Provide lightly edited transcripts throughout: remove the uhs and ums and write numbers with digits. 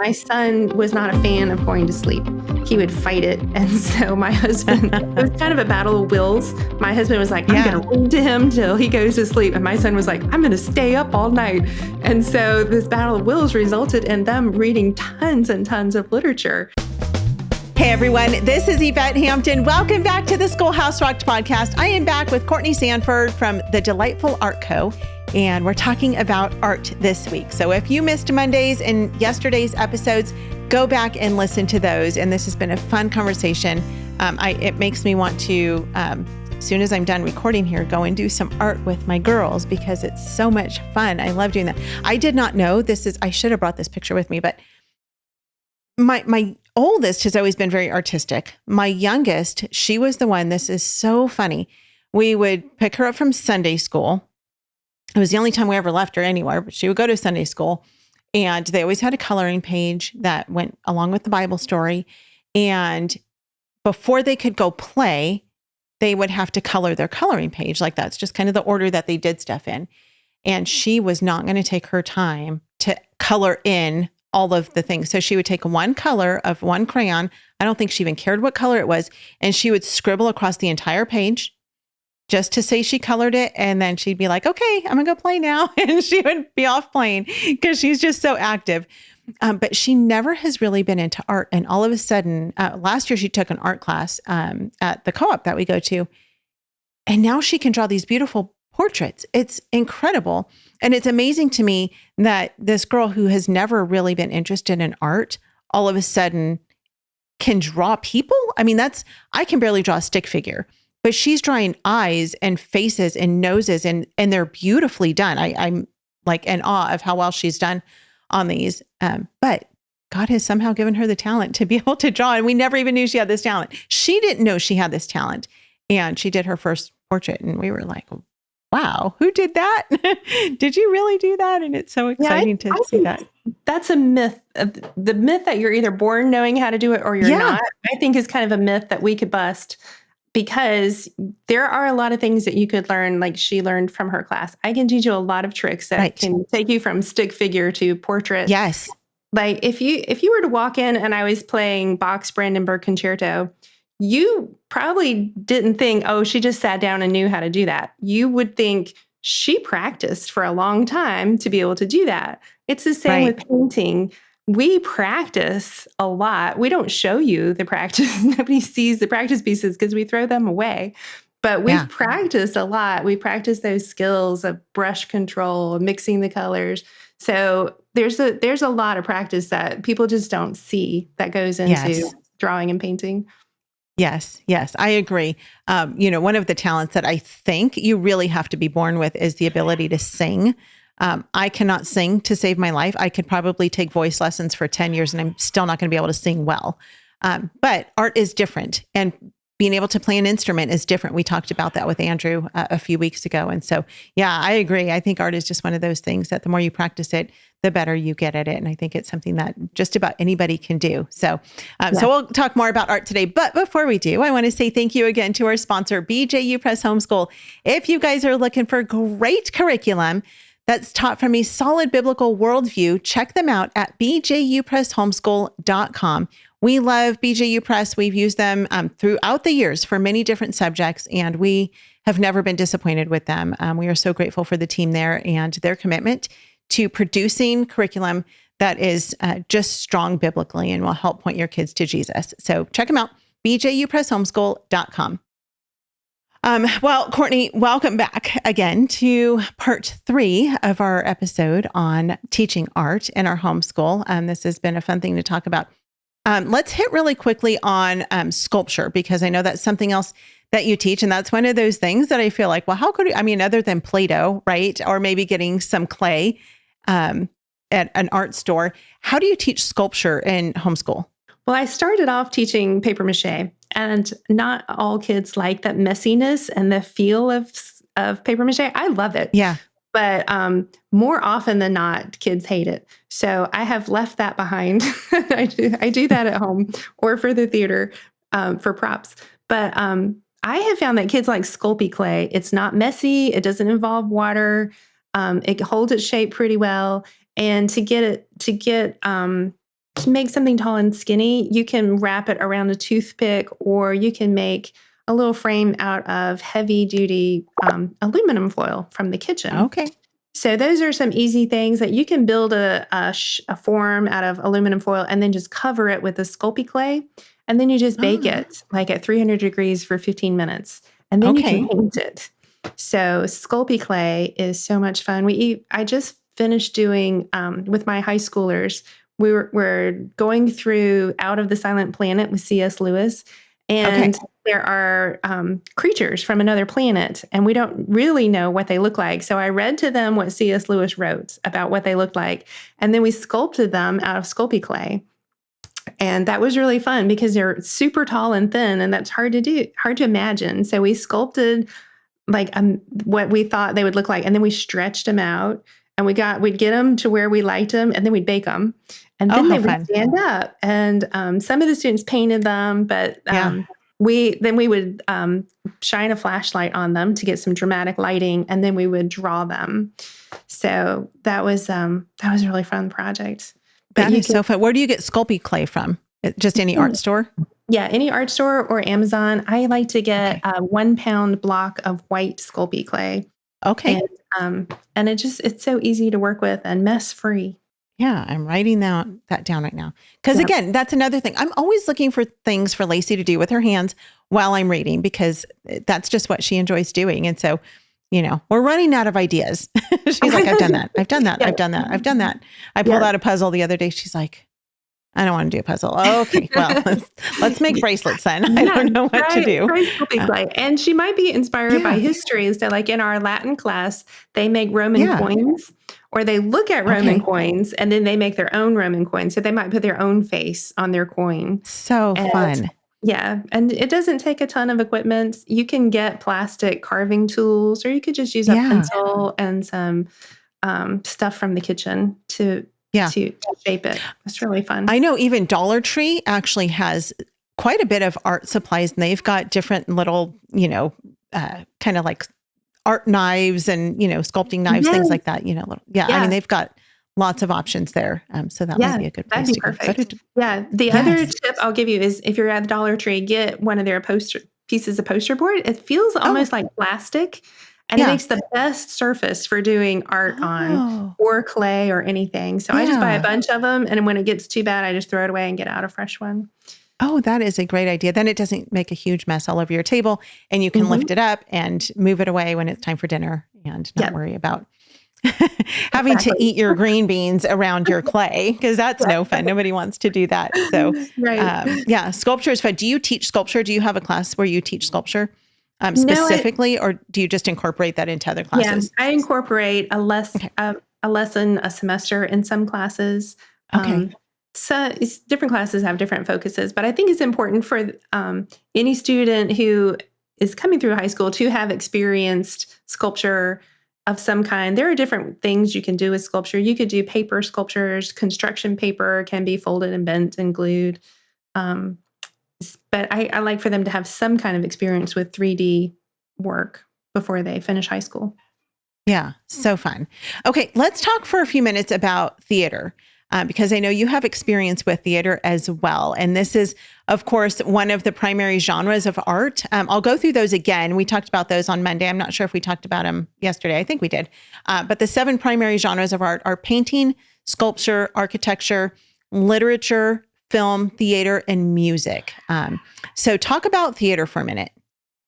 My son was not a fan of going to sleep. He would fight it. And so my husband, it was kind of a battle of wills. My husband was like, I'm going to read to him till he goes to sleep. And my son was like, I'm going to stay up all night. And so this battle of wills resulted in them reading tons and tons of literature. Hey everyone, this is Yvette Hampton. Welcome back to the Schoolhouse Rocked podcast. I am back with Courtney Sanford from the Delightful Art Co. And we're talking about art this week. So if you missed Monday's and yesterday's episodes, go back and listen to those. And this has been a fun conversation. It makes me want to, as soon as I'm done recording here, go and do some art with my girls because it's so much fun. I love doing that. I did not know I should have brought this picture with me, but my oldest has always been very artistic. My youngest, she was the one, this is so funny. We would pick her up from Sunday school. It was the only time we ever left her anywhere, but she would go to Sunday school and they always had a coloring page that went along with the Bible story. And before they could go play, they would have to color their coloring page. Like that's just kind of the order that they did stuff in. And she was not going to take her time to color in all of the things. So she would take one color of one crayon. I don't think she even cared what color it was. And she would scribble across the entire page just to say she colored it. And then she'd be like, okay, I'm gonna go play now. And she would be off playing because she's just so active. But she never has really been into art. And all of a sudden, last year she took an art class at the co-op that we go to. And now she can draw these beautiful portraits. It's incredible. And it's amazing to me that this girl who has never really been interested in art, all of a sudden can draw people. I mean, I can barely draw a stick figure. But she's drawing eyes and faces and noses and they're beautifully done. I'm like in awe of how well she's done on these. But God has somehow given her the talent to be able to draw. And we never even knew she had this talent. She didn't know she had this talent. And she did her first portrait. And we were like, wow, who did that? Did you really do that? And it's so exciting to see that. That's a myth. The myth that you're either born knowing how to do it or you're not, I think is kind of a myth that we could bust. Because there are a lot of things that you could learn, like she learned from her class. I can teach you a lot of tricks that can take you from stick figure to portrait. Yes. Like if you were to walk in and I was playing Bach's Brandenburg Concerto, you probably didn't think, oh, she just sat down and knew how to do that. You would think she practiced for a long time to be able to do that. It's the same with painting. We practice a lot. We don't show you the practice. Nobody sees the practice pieces because we throw them away. But we've practiced a lot. We practice those skills of brush control, mixing the colors. So there's a lot of practice that people just don't see that goes into drawing and painting. Yes, I agree. One of the talents that I think you really have to be born with is the ability to sing. I cannot sing to save my life. I could probably take voice lessons for 10 years and I'm still not going to be able to sing well. But art is different and being able to play an instrument is different. We talked about that with Andrew a few weeks ago. And so, I agree. I think art is just one of those things that the more you practice it, the better you get at it. And I think it's something that just about anybody can do. So we'll talk more about art today. But before we do, I want to say thank you again to our sponsor, BJU Press Homeschool. If you guys are looking for great curriculum that's taught from a solid biblical worldview, check them out at bjupresshomeschool.com. We love BJU Press. We've used them throughout the years for many different subjects, and we have never been disappointed with them. We are so grateful for the team there and their commitment to producing curriculum that is just strong biblically and will help point your kids to Jesus. So check them out, bjupresshomeschool.com. Well, Courtney, welcome back again to part 3 of our episode on teaching art in our homeschool. This has been a fun thing to talk about. Let's hit really quickly on sculpture, because I know that's something else that you teach. And that's one of those things that I feel like, well, how could other than Play-Doh, right? Or maybe getting some clay at an art store. How do you teach sculpture in homeschool? Well, I started off teaching paper mache, and not all kids like that messiness and the feel of paper mache. I love it. Yeah. But more often than not, kids hate it. So I have left that behind. I do that at home or for the theater for props. But I have found that kids like Sculpey clay. It's not messy. It doesn't involve water. It holds its shape pretty well. And to get make something tall and skinny, you can wrap it around a toothpick, or you can make a little frame out of heavy duty aluminum foil from the kitchen. Okay. So those are some easy things that you can build a form out of aluminum foil and then just cover it with the Sculpey clay. And then you just bake it like at 300 degrees for 15 minutes. And then you can paint it. So Sculpey clay is so much fun. I just finished doing with my high schoolers. We're going through Out of the Silent Planet with C.S. Lewis. And there are creatures from another planet, and we don't really know what they look like. So I read to them what C.S. Lewis wrote about what they looked like, and then we sculpted them out of Sculpey clay. And that was really fun because they're super tall and thin, and that's hard to imagine. So we sculpted like what we thought they would look like, and then we stretched them out, and we'd get them to where we liked them, and then we'd bake them. And then they would stand up. And some of the students painted them, but we would shine a flashlight on them to get some dramatic lighting, and then we would draw them. So that was a really fun project. That is so fun. Where do you get Sculpey clay from? Just any art store? Yeah, any art store or Amazon. I like to get a 1 pound block of white Sculpey clay. Okay. And it's so easy to work with and mess free. Yeah, I'm writing that down right now. Because again, that's another thing. I'm always looking for things for Lacey to do with her hands while I'm reading, because that's just what she enjoys doing. And so, we're running out of ideas. She's like, I've done that. I've done that. I've done that. I've done that. I pulled out a puzzle the other day. She's like, I don't want to do a puzzle. Okay, well, let's make bracelets then. I don't know what to do. And she might be inspired by history. So like in our Latin class, they make Roman coins, or they look at Roman coins and then they make their own Roman coins. So they might put their own face on their coin. So fun. Yeah. And it doesn't take a ton of equipment. You can get plastic carving tools, or you could just use a pencil and some stuff from the kitchen to shape it. It's really fun. I know even Dollar Tree actually has quite a bit of art supplies, and they've got different little, kind of like art knives and, sculpting knives, things like that, I mean, they've got lots of options there. So that might be a good place to go. The other tip I'll give you is, if you're at the Dollar Tree, get one of their pieces of poster board. It feels almost like plastic. And it makes the best surface for doing art on, or clay or anything. So I just buy a bunch of them. And when it gets too bad, I just throw it away and get out a fresh one. Oh, that is a great idea. Then it doesn't make a huge mess all over your table, and you can lift it up and move it away when it's time for dinner, and not worry about having to eat your green beans around your clay, because that's no fun. Nobody wants to do that. So sculpture is fun. Do you teach sculpture? Do you have a class where you teach sculpture? Specifically, or do you just incorporate that into other classes? Yeah, I incorporate a lesson a semester in some classes. So different classes have different focuses, but I think it's important for any student who is coming through high school to have experienced sculpture of some kind. There are different things you can do with sculpture. You could do paper sculptures. Construction paper can be folded and bent and glued. But I like for them to have some kind of experience with 3D work before they finish high school. Yeah, so fun. Okay, let's talk for a few minutes about theater, because I know you have experience with theater as well. And this is, of course, one of the primary genres of art. I'll go through those again. We talked about those on Monday. I'm not sure if we talked about them yesterday. I think we did. But the 7 primary genres of art are painting, sculpture, architecture, literature, film, theater, and music. So talk about theater for a minute.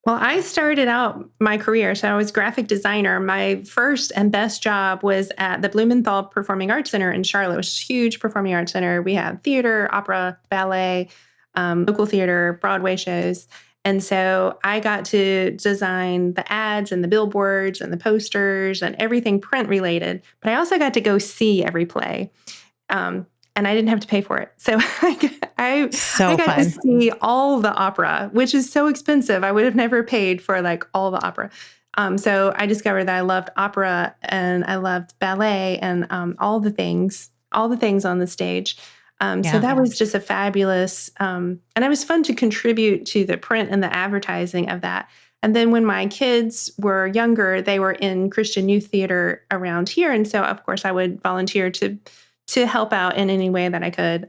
Well, I started out my career, so I was graphic designer. My first and best job was at the Blumenthal Performing Arts Center in Charlotte, which is a huge performing arts center. We have theater, opera, ballet, local theater, Broadway shows. And so I got to design the ads and the billboards and the posters and everything print related. But I also got to go see every play. And I didn't have to pay for it. So I got to see all the opera, which is so expensive. I would have never paid for like all the opera. So I discovered that I loved opera and I loved ballet and all the things on the stage. So that was just a fabulous, and it was fun to contribute to the print and the advertising of that. And then when my kids were younger, they were in Christian youth theater around here. And so, of course, I would volunteer to to help out in any way that I could.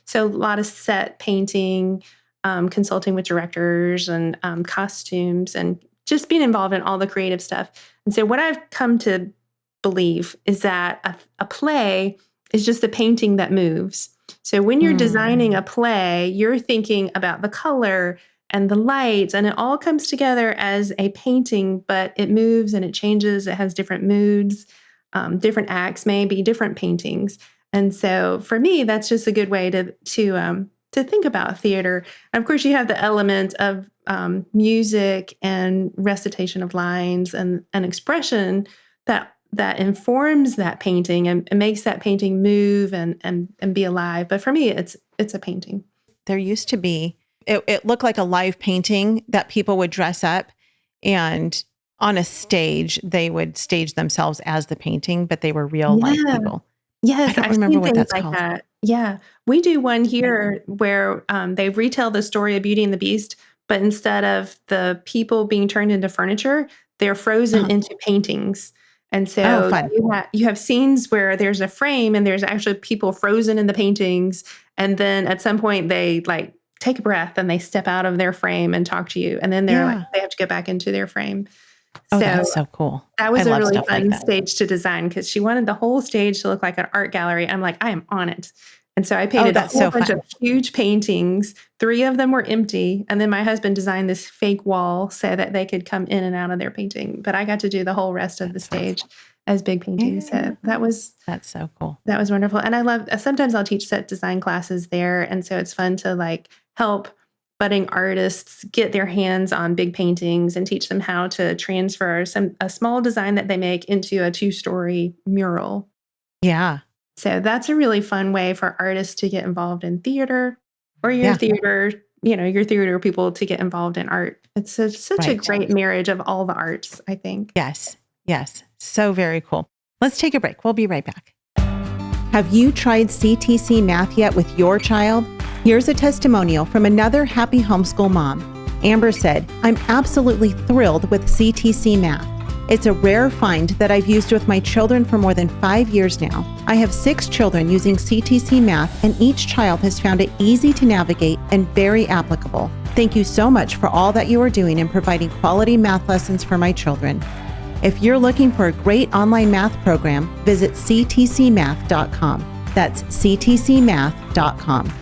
So a lot of set painting, consulting with directors and costumes, and just being involved in all the creative stuff. And so what I've come to believe is that a play is just a painting that moves. So when you're designing a play, you're thinking about the color and the lights, and it all comes together as a painting, but it moves and it changes. It has different moods, different acts, maybe different paintings. And so for me, that's just a good way to think about theater. And of course, you have the element of music and recitation of lines and expression that informs that painting and makes that painting move and be alive. But for me, it's a painting. There used to be, it looked like a live painting that people would dress up, and on a stage, they would stage themselves as the painting, but they were real life people. Yes, I don't remember what that's like called. that. Yeah, we do one here where they retell the story of Beauty and the Beast, but instead of the people being turned into furniture, they're frozen into paintings. And so you have scenes where there's a frame and there's actually people frozen in the paintings. And then at some point they like take a breath and they step out of their frame and talk to you. And then they're like, they have to go back into their frame. Oh, that's so cool. That was a really fun stage to design because she wanted the whole stage to look like an art gallery. I'm like, I am on it. And so I painted a whole bunch of huge paintings. 3 of them were empty. And then my husband designed this fake wall so that they could come in and out of their painting. But I got to do the whole rest of the stage as big paintings. So that's so cool. That was wonderful. And I love, sometimes I'll teach set design classes there. And so it's fun to like help budding artists get their hands on big paintings and teach them how to transfer a small design that they make into a 2-story mural. Yeah. So that's a really fun way for artists to get involved in theater, or your theater people to get involved in art. It's such a great marriage of all the arts, I think. Yes. So very cool. Let's take a break. We'll be right back. Have you tried CTC Math yet with your child? Here's a testimonial from another happy homeschool mom. Amber said, "I'm absolutely thrilled with CTC Math. It's a rare find that I've used with my children for more than 5 years now. I have 6 children using CTC Math, and each child has found it easy to navigate and very applicable. Thank you so much for all that you are doing in providing quality math lessons for my children." If you're looking for a great online math program, visit ctcmath.com. That's ctcmath.com.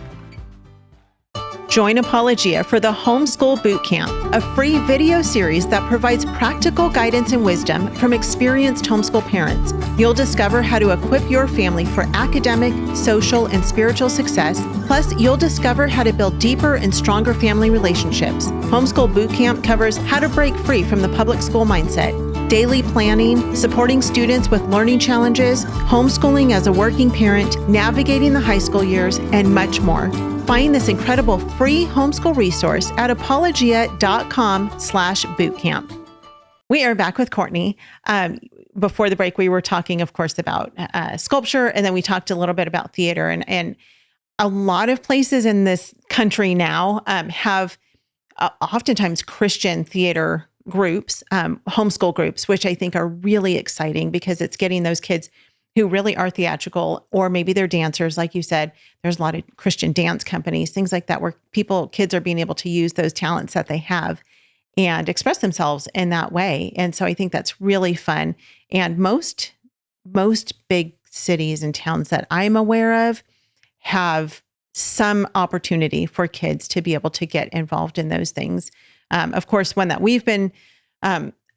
Join Apologia for the Homeschool Bootcamp, a free video series that provides practical guidance and wisdom from experienced homeschool parents. You'll discover how to equip your family for academic, social, and spiritual success. Plus, you'll discover how to build deeper and stronger family relationships. Homeschool Bootcamp covers how to break free from the public school mindset, daily planning, supporting students with learning challenges, homeschooling as a working parent, navigating the high school years, and much more. Find this incredible free homeschool resource at apologia.com/bootcamp. We are back with Courtney. Before the break, we were talking, of course, about sculpture, and then we talked a little bit about theater. And a lot of places in this country now have oftentimes Christian theater groups, homeschool groups, which I think are really exciting because it's getting those kids who really are theatrical, or maybe they're dancers. Like you said, there's a lot of Christian dance companies, things like that, where kids are being able to use those talents that they have and express themselves in that way. And so I think that's really fun. And most big cities and towns that I'm aware of have some opportunity for kids to be able to get involved in those things. Of course, one that we've been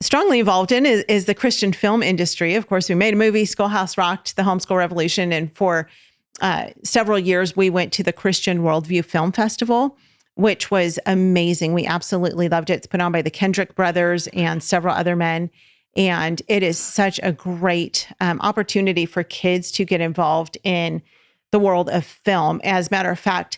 strongly involved in is the Christian film industry. Of course, we made a movie, Schoolhouse Rocked, the Homeschool Revolution. And for several years, we went to the Christian Worldview Film Festival, which was amazing. We absolutely loved it. It's put on by the Kendrick brothers and several other men. And it is such a great opportunity for kids to get involved in the world of film. As a matter of fact,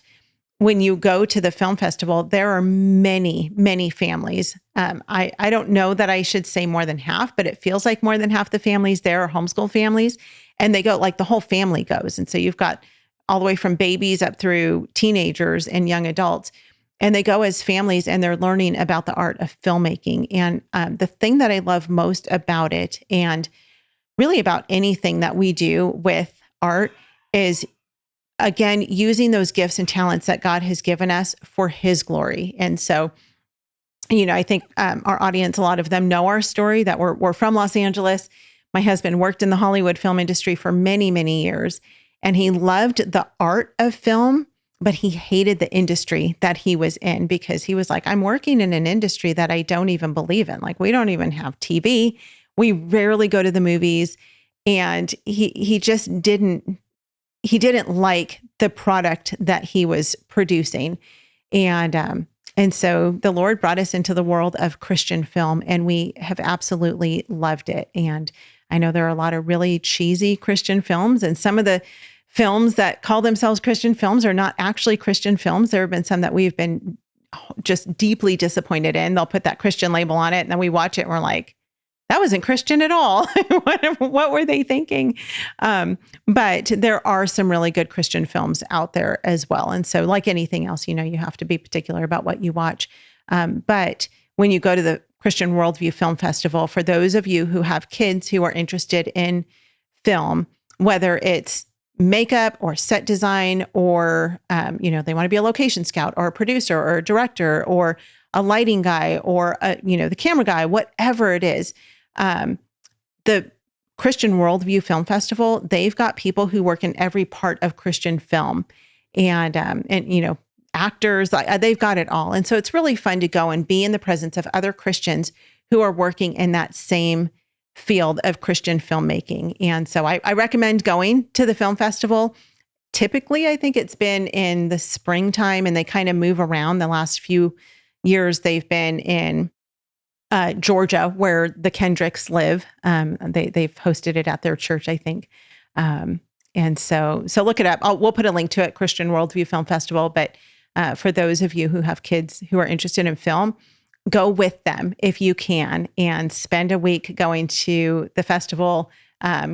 when you go to the film festival, there are many, many families. I don't know that I should say more than half, but it feels like more than half the families there are homeschool families, and they go, like the whole family goes. And so you've got all the way from babies up through teenagers and young adults, and they go as families, and they're learning about the art of filmmaking. And the thing that I love most about it, and really about anything that we do with art, is, again, using those gifts and talents that God has given us for his glory. And so, I think our audience, a lot of them know our story, that we're from Los Angeles. My husband worked in the Hollywood film industry for many, many years, and he loved the art of film, but he hated the industry that he was in, because he was like, I'm working in an industry that I don't even believe in. Like, we don't even have TV. We rarely go to the movies. And he just didn't like the product that he was producing. And so the Lord brought us into the world of Christian film, and we have absolutely loved it. And I know there are a lot of really cheesy Christian films, and some of the films that call themselves Christian films are not actually Christian films. There have been some that we've been just deeply disappointed in. They'll put that Christian label on it, and then we watch it and we're like, that wasn't Christian at all. What were they thinking? But there are some really good Christian films out there as well. And so, like anything else, you have to be particular about what you watch. But when you go to the Christian Worldview Film Festival, for those of you who have kids who are interested in film, whether it's makeup or set design, or, they want to be a location scout or a producer or a director or a lighting guy or, the camera guy, whatever it is, the Christian Worldview Film Festival, they've got people who work in every part of Christian film, and actors, they've got it all. And so it's really fun to go and be in the presence of other Christians who are working in that same field of Christian filmmaking. And so I recommend going to the film festival. Typically, I think it's been in the springtime, and they kind of move around. The last few years, they've been in Georgia, where the Kendricks live. They've hosted it at their church, I think. And so look it up. We'll put a link to it, Christian Worldview Film Festival. But for those of you who have kids who are interested in film, go with them if you can, and spend a week going to the festival,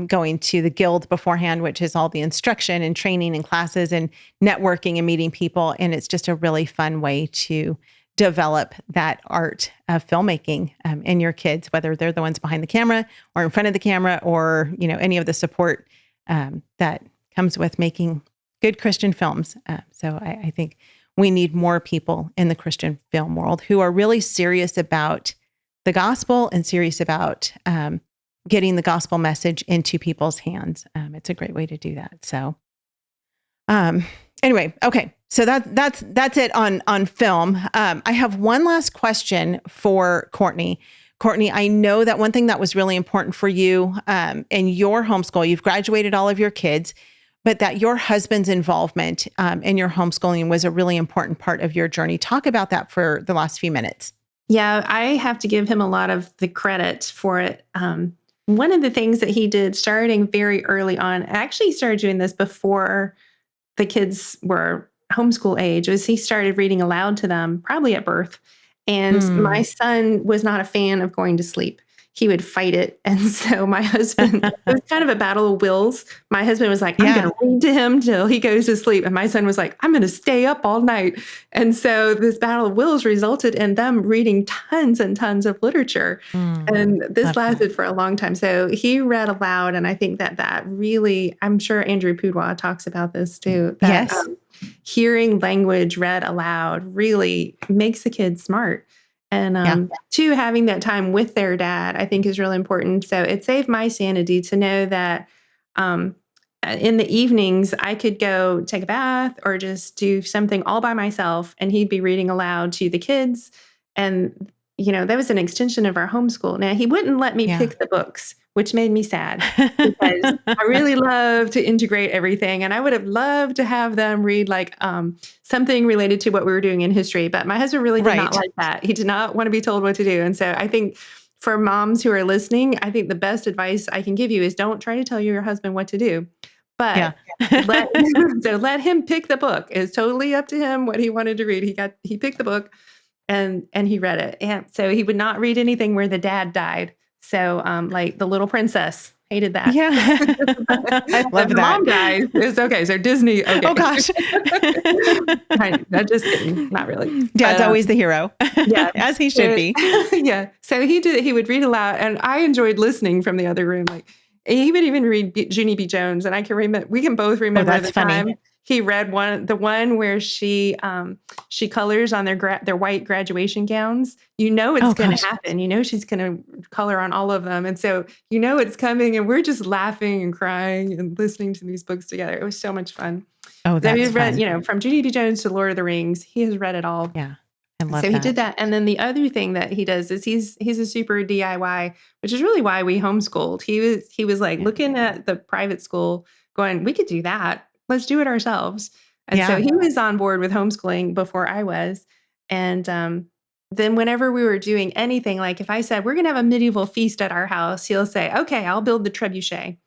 going to the guild beforehand, which is all the instruction and training and classes and networking and meeting people. And it's just a really fun way to develop that art of filmmaking in your kids, whether they're the ones behind the camera or in front of the camera, or, any of the support that comes with making good Christian films. So I think we need more people in the Christian film world who are really serious about the gospel and serious about getting the gospel message into people's hands. It's a great way to do that. So anyway, okay. So that's it on film. I have one last question for Courtney. Courtney, I know that one thing that was really important for you in your homeschool, you've graduated all of your kids, but that your husband's involvement in your homeschooling was a really important part of your journey. Talk about that for the last few minutes. Yeah, I have to give him a lot of the credit for it. One of the things that he did starting very early on, actually he started doing this before the kids were homeschool age, was he started reading aloud to them probably at birth. And my son was not a fan of going to sleep. He would fight it. And so my husband, it was kind of a battle of wills. My husband was like, I'm going to read to him till he goes to sleep. And my son was like, I'm going to stay up all night. And so this battle of wills resulted in them reading tons and tons of literature. And this lasted for a long time. So he read aloud. And I think that really, I'm sure Andrew Pudwa talks about this too. That, yes. Hearing language read aloud really makes the kids smart. And two, having that time with their dad, I think is really important. So it saved my sanity to know that in the evenings, I could go take a bath or just do something all by myself, and he'd be reading aloud to the kids. And, that was an extension of our homeschool. Now, he wouldn't let me pick the books, which made me sad because I really love to integrate everything. And I would have loved to have them read like something related to what we were doing in history. But my husband really did not like that. He did not want to be told what to do. And so I think for moms who are listening, I think the best advice I can give you is don't try to tell your husband what to do. But let him pick the book. It's totally up to him what he wanted to read. He picked the book and he read it. And so he would not read anything where the dad died. So like The Little Princess, hated that. Yeah. I love that. Mom dies. It's okay. So Disney. Okay. Oh gosh. Not just kidding. Not really. Dad's always the hero. Yeah. As he should be. Yeah. So he would read aloud, and I enjoyed listening from the other room. Like He would even read Junie B. Jones, and I can remember. We can both remember that's the funny. time he read the one where she colors on their white graduation gowns. You know it's going to happen. You know she's going to color on all of them, and so you know it's coming. And we're just laughing and crying and listening to these books together. It was so much fun. Oh, that's He's read, fun. From Junie B. Jones to Lord of the Rings. He has read it all. Yeah, I love so that. he did that. And then the other thing that he does is he's a super DIY, which is really why we homeschooled. He was like looking at the private school going, we could do that. Let's do it ourselves. And so he was on board with homeschooling before I was. And then whenever we were doing anything, like if I said, we're going to have a medieval feast at our house, he'll say, okay, I'll build the trebuchet.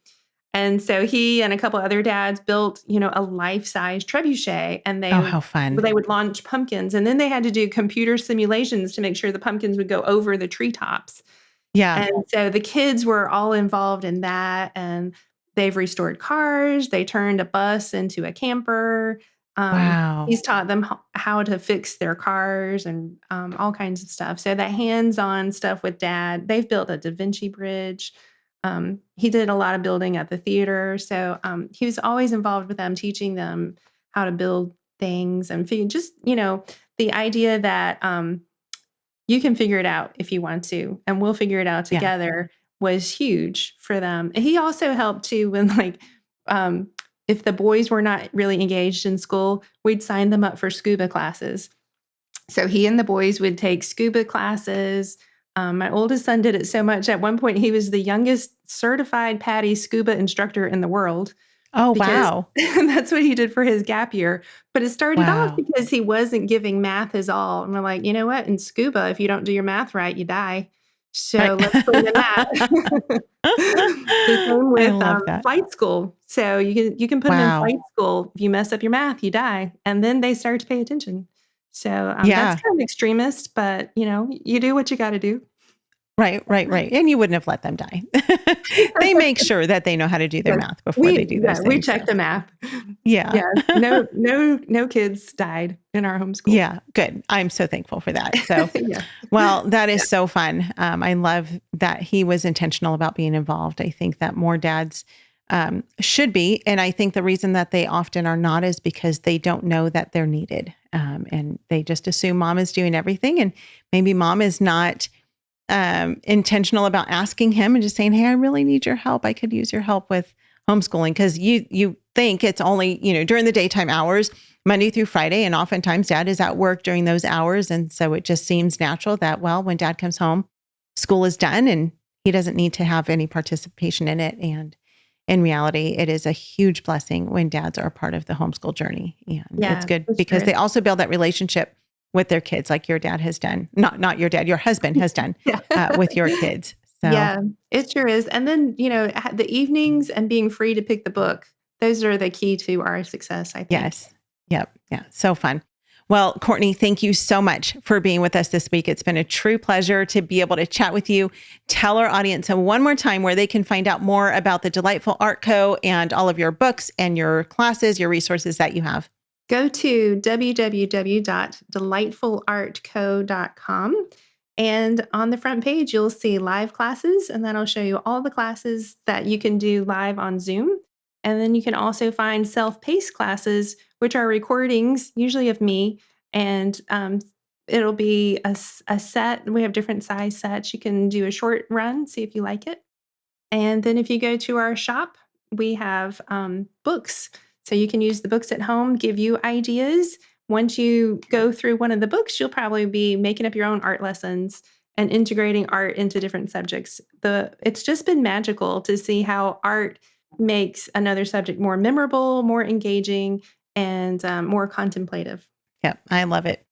And so he and a couple other dads built, a life-size trebuchet, and how fun. They would launch pumpkins, and then they had to do computer simulations to make sure the pumpkins would go over the treetops. Yeah. And so the kids were all involved in that, and they've restored cars. They turned a bus into a camper. Wow. He's taught them how to fix their cars and all kinds of stuff. So that hands-on stuff with Dad. They've built a Da Vinci Bridge. He did a lot of building at the theater. So he was always involved with them, teaching them how to build things and just, the idea that you can figure it out if you want to, and we'll figure it out together was huge for them. He also helped too when if the boys were not really engaged in school, we'd sign them up for scuba classes. So he and the boys would take scuba classes. My oldest son did it so much. At one point, he was the youngest certified PADI scuba instructor in the world. Oh, wow. That's what he did for his gap year. But it started off because he wasn't giving math his all. And we're like, you know what? In scuba, if you don't do your math right, you die. So let's put in that. The same with flight school. So you can put them in flight school. If you mess up your math, you die. And then they start to pay attention. So that's kind of extremist, but you do what you got to do. Right. And you wouldn't have let them die. They make sure that they know how to do their math before they do those things. We check the math. Yeah. No kids died in our homeschool. Yeah. Good. I'm so thankful for that. So, well, that is so fun. I love that he was intentional about being involved. I think that more dads should be. And I think the reason that they often are not is because they don't know that they're needed. And they just assume mom is doing everything. And maybe mom is not intentional about asking him and just saying, hey, I really need your help. I could use your help with homeschooling. Because you think it's only, during the daytime hours, Monday through Friday. And oftentimes dad is at work during those hours. And so it just seems natural that, well, when dad comes home, school is done and he doesn't need to have any participation in it. And in reality, it is a huge blessing when dads are a part of the homeschool journey. And it's good because they also build that relationship with their kids, like your dad has done. Not your dad, your husband has done with your kids. So. Yeah, it sure is. And then, the evenings and being free to pick the book, those are the key to our success, I think. Yes. Yep. Yeah. So fun. Well, Courtney, thank you so much for being with us this week. It's been a true pleasure to be able to chat with you. Tell our audience one more time where they can find out more about the Delightful Art Co. and all of your books and your classes, your resources that you have. Go to www.delightfulartco.com. And on the front page, you'll see live classes, and that'll show you all the classes that you can do live on Zoom. And then you can also find self-paced classes, which are recordings, usually of me. And it'll be a set. We have different size sets. You can do a short run, see if you like it. And then if you go to our shop, we have books. So you can use the books at home, give you ideas. Once you go through one of the books, you'll probably be making up your own art lessons and integrating art into different subjects. It's just been magical to see how art makes another subject more memorable, more engaging, and more contemplative. Yeah, I love it.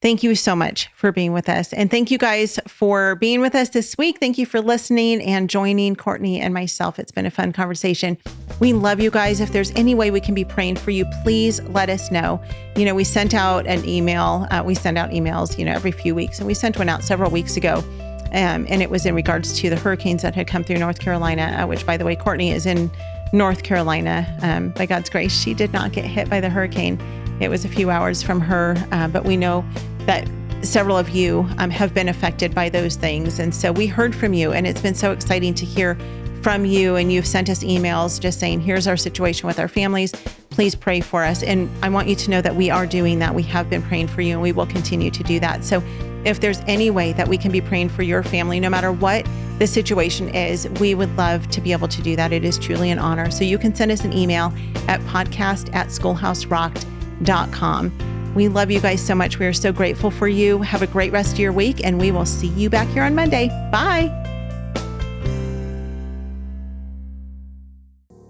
Thank you so much for being with us. And thank you guys for being with us this week. Thank you for listening and joining Courtney and myself. It's been a fun conversation. We love you guys. If there's any way we can be praying for you, please let us know. We sent out an email. We send out emails, every few weeks. And we sent one out several weeks ago. And it was in regards to the hurricanes that had come through North Carolina, which, by the way, Courtney is in North Carolina. By God's grace, she did not get hit by the hurricane. It was a few hours from her, but we know that several of you have been affected by those things. And so we heard from you, and it's been so exciting to hear from you and you've sent us emails just saying, here's our situation with our families. Please pray for us. And I want you to know that we are doing that. We have been praying for you and we will continue to do that. So if there's any way that we can be praying for your family, no matter what the situation is, we would love to be able to do that. It is truly an honor. So you can send us an email at podcast@schoolhouserocked.com. We love you guys so much. We are so grateful for you. Have a great rest of your week, and we will see you back here on Monday. Bye.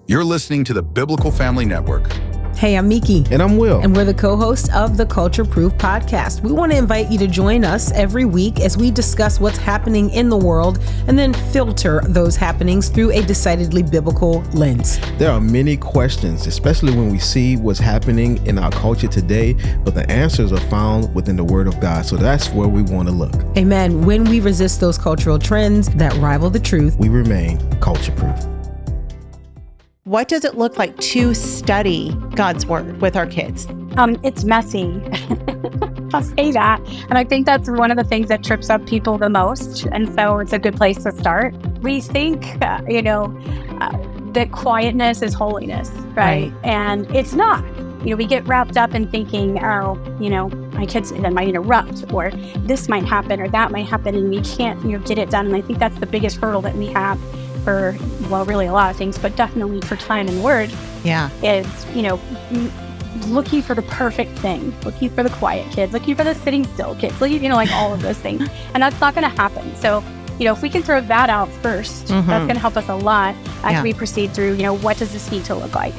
You're listening to the Biblical Family Network. Hey, I'm Miki. And I'm Will. And we're the co-hosts of the Culture Proof podcast. We want to invite you to join us every week as we discuss what's happening in the world and then filter those happenings through a decidedly biblical lens. There are many questions, especially when we see what's happening in our culture today, but the answers are found within the Word of God. So that's where we want to look. Amen. When we resist those cultural trends that rival the truth, we remain culture proof. What does it look like to study God's Word with our kids? It's messy. I'll say that. And I think that's one of the things that trips up people the most. And so it's a good place to start. We think, that quietness is holiness, right? And it's not. We get wrapped up in thinking, my kids might interrupt, or this might happen, or that might happen, and we can't, get it done. And I think that's the biggest hurdle that we have for, really a lot of things, but definitely for time and word. Yeah. Is, looking for the perfect thing, looking for the quiet kids, looking for the sitting still kids, like all of those things. And that's not going to happen. So, if we can throw that out first, that's going to help us a lot as we proceed through, what does this need to look like?